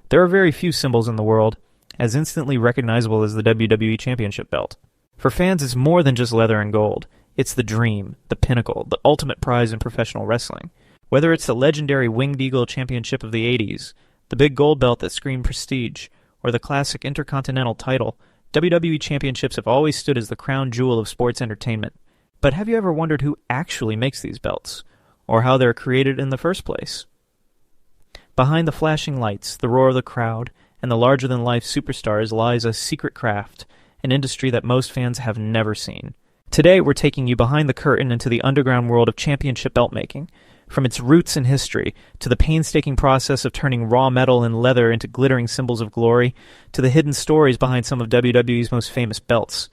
There are very few symbols in the world as instantly recognizable as the WWE Championship belt. For fans, it's more than just leather and gold. It's the dream, the pinnacle, the ultimate prize in professional wrestling. Whether it's the legendary Winged Eagle Championship of the 80s, the big gold belt that screamed prestige, or the classic Intercontinental title, WWE Championships have always stood as the crown jewel of sports entertainment. But have you ever wondered who actually makes these belts? Or how they're created in the first place? Behind the flashing lights, the roar of the crowd, and the larger-than-life superstars lies a secret craft, an industry that most fans have never seen. Today, we're taking you behind the curtain into the underground world of championship belt making, from its roots in history, to the painstaking process of turning raw metal and leather into glittering symbols of glory, to the hidden stories behind some of WWE's most famous belts.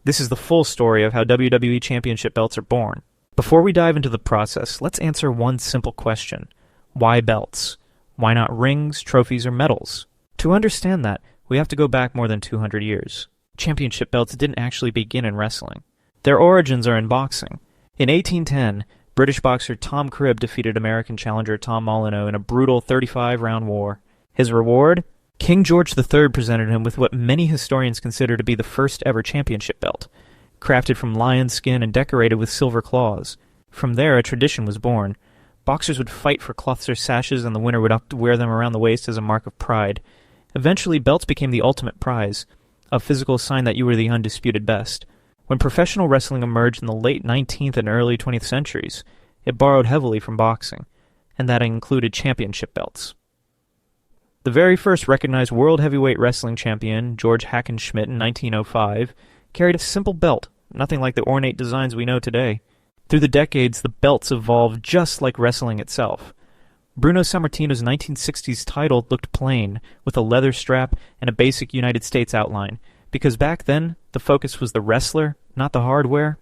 This is the full story of how WWE Championship belts are born. Before we dive into the process, let's answer one simple question. Why belts? Why not rings, trophies, or medals? To understand that, we have to go back more than 200 years. Championship belts didn't actually begin in wrestling. Their origins are in boxing. In 1810, British boxer Tom Cribb defeated American challenger Tom Molyneux in a brutal 35-round war. His reward? King George III presented him with what many historians consider to be the first ever championship belt, crafted from lion skin and decorated with silver claws. From there, a tradition was born. Boxers would fight for cloths or sashes, and the winner would have to wear them around the waist as a mark of pride. Eventually, belts became the ultimate prize, a physical sign that you were the undisputed best. When professional wrestling emerged in the late 19th and early 20th centuries, it borrowed heavily from boxing, and that included championship belts. The very first recognized World Heavyweight Wrestling Champion, George Hackenschmidt in 1905, carried a simple belt, nothing like the ornate designs we know today. Through the decades, the belts evolved just like wrestling itself. Bruno Sammartino's 1960s title looked plain, with a leather strap and a basic United States outline, because back then, the focus was the wrestler, not the hardware.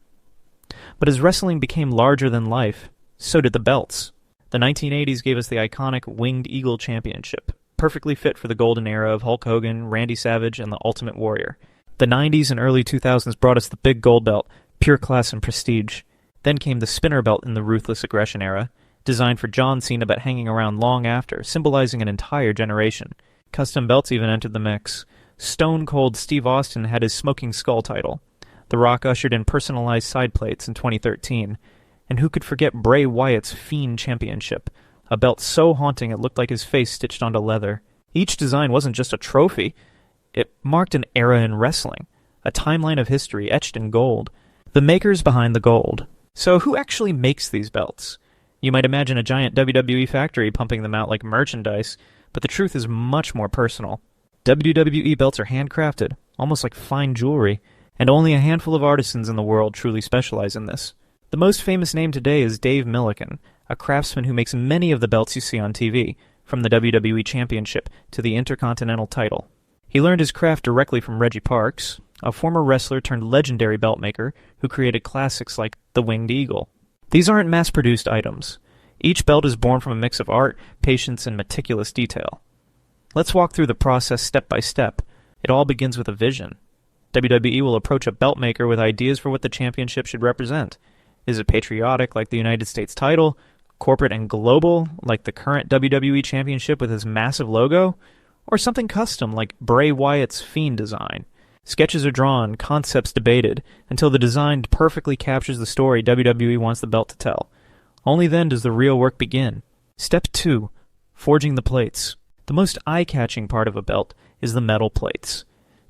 But as wrestling became larger than life, so did the belts. The 1980s gave us the iconic Winged Eagle Championship, perfectly fit for the golden era of Hulk Hogan, Randy Savage, and the Ultimate Warrior. The 90s and early 2000s brought us the big gold belt, pure class and prestige. Then came the spinner belt in the Ruthless Aggression era, designed for John Cena but hanging around long after, symbolizing an entire generation. Custom belts even entered the mix. Stone Cold Steve Austin had his Smoking Skull title. The Rock ushered in personalized side plates in 2013. And who could forget Bray Wyatt's Fiend Championship, a belt so haunting it looked like his face stitched onto leather. Each design wasn't just a trophy. It marked an era in wrestling, a timeline of history etched in gold. The makers behind the gold. So who actually makes these belts? You might imagine a giant WWE factory pumping them out like merchandise, but the truth is much more personal. WWE belts are handcrafted, almost like fine jewelry, and only a handful of artisans in the world truly specialize in this. The most famous name today is Dave Millican, a craftsman who makes many of the belts you see on TV, from the WWE Championship to the Intercontinental title. He learned his craft directly from Reggie Parks, a former wrestler turned legendary belt maker who created classics like the Winged Eagle. These aren't mass-produced items. Each belt is born from a mix of art, patience, and meticulous detail. Let's walk through the process step by step. It all begins with a vision. WWE will approach a belt maker with ideas for what the championship should represent. Is it patriotic, like the United States title? Corporate and global, like the current WWE Championship with its massive logo? Or something custom, like Bray Wyatt's Fiend design? Sketches are drawn, concepts debated, until the design perfectly captures the story WWE wants the belt to tell. Only then does the real work begin. Step 2. Forging the plates. The most eye-catching part of a belt is the metal plates.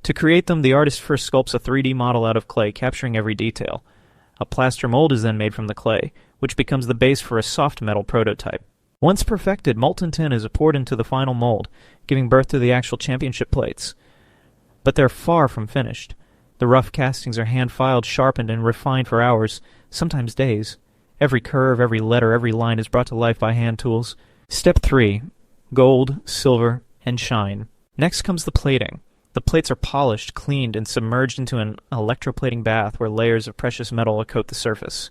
To create them, the artist first sculpts a 3D model out of clay, capturing every detail. A plaster mold is then made from the clay, which becomes the base for a soft metal prototype. Once perfected, molten tin is poured into the final mold, giving birth to the actual championship plates. But they're far from finished. The rough castings are hand-filed, sharpened, and refined for hours, sometimes days. Every curve, every letter, every line is brought to life by hand tools. Step 3. Gold, silver, and shine. Next comes the plating. The plates are polished, cleaned, and submerged into an electroplating bath where layers of precious metal coat the surface.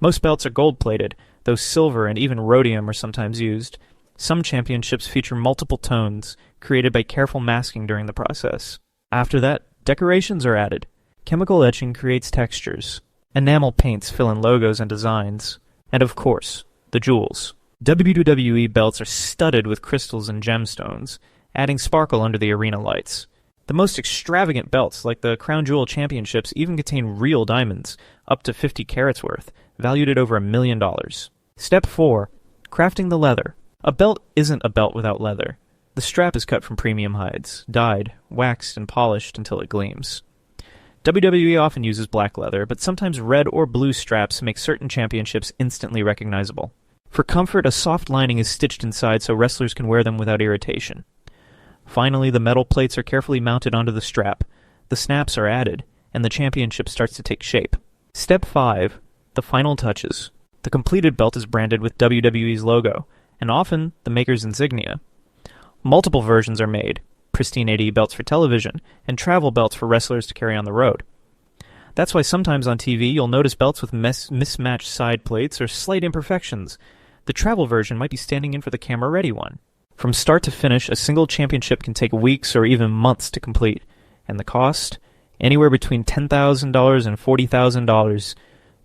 Most belts are gold-plated, though silver and even rhodium are sometimes used. Some championships feature multiple tones, created by careful masking during the process. After that, decorations are added. Chemical etching creates textures. Enamel paints fill in logos and designs. And of course, the jewels. WWE belts are studded with crystals and gemstones, adding sparkle under the arena lights. The most extravagant belts, like the Crown Jewel Championships, even contain real diamonds, up to 50 carats worth, valued at over $1 million. Step 4. Crafting the leather. A belt isn't a belt without leather. The strap is cut from premium hides, dyed, waxed, and polished until it gleams. WWE often uses black leather, but sometimes red or blue straps make certain championships instantly recognizable. For comfort, a soft lining is stitched inside so wrestlers can wear them without irritation. Finally, the metal plates are carefully mounted onto the strap, the snaps are added, and the championship starts to take shape. Step 5. The final touches. The completed belt is branded with WWE's logo, and often the maker's insignia. Multiple versions are made, pristine AD belts for television, and travel belts for wrestlers to carry on the road. That's why sometimes on TV you'll notice belts with mismatched side plates or slight imperfections. The travel version might be standing in for the camera-ready one. From start to finish, a single championship can take weeks or even months to complete, and the cost? Anywhere between $10,000 and $40,000.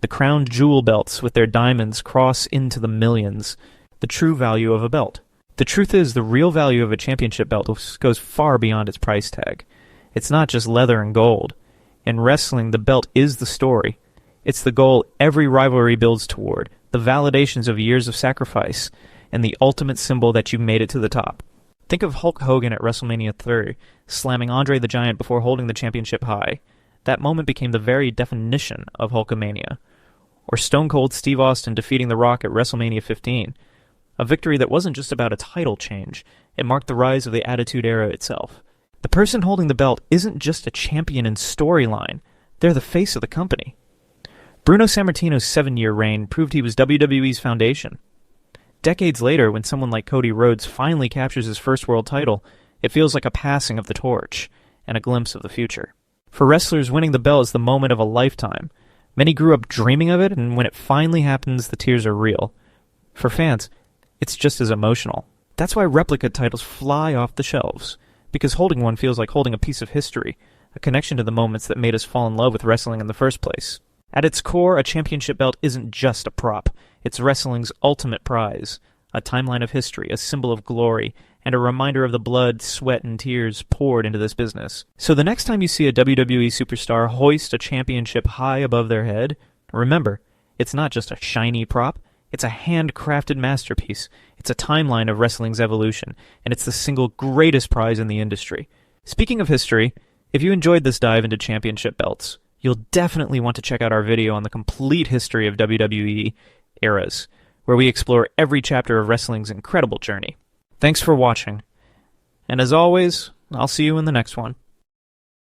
The crown jewel belts with their diamonds cross into the millions, the true value of a belt. The truth is, the real value of a championship belt goes far beyond its price tag. It's not just leather and gold. In wrestling, the belt is the story. It's the goal every rivalry builds toward, the validations of years of sacrifice, and the ultimate symbol that you've made it to the top. Think of Hulk Hogan at WrestleMania 3, slamming Andre the Giant before holding the championship high. That moment became the very definition of Hulkamania. Or Stone Cold Steve Austin defeating The Rock at WrestleMania 15. A victory that wasn't just about a title change, it marked the rise of the Attitude Era itself. The person holding the belt isn't just a champion in storyline, they're the face of the company. Bruno Sammartino's 7-year reign proved he was WWE's foundation. Decades later, when someone like Cody Rhodes finally captures his first world title, it feels like a passing of the torch, and a glimpse of the future. For wrestlers, winning the belt is the moment of a lifetime. Many grew up dreaming of it, and when it finally happens, the tears are real. For fans, it's just as emotional. That's why replica titles fly off the shelves, because holding one feels like holding a piece of history, a connection to the moments that made us fall in love with wrestling in the first place. At its core, a championship belt isn't just a prop. It's wrestling's ultimate prize, a timeline of history, a symbol of glory, and a reminder of the blood, sweat, and tears poured into this business. So the next time you see a WWE superstar hoist a championship high above their head, remember, it's not just a shiny prop, it's a handcrafted masterpiece. It's a timeline of wrestling's evolution, and it's the single greatest prize in the industry. Speaking of history, if you enjoyed this dive into championship belts, you'll definitely want to check out our video on the complete history of WWE eras, where we explore every chapter of wrestling's incredible journey. Thanks for watching, and as always, I'll see you in the next one.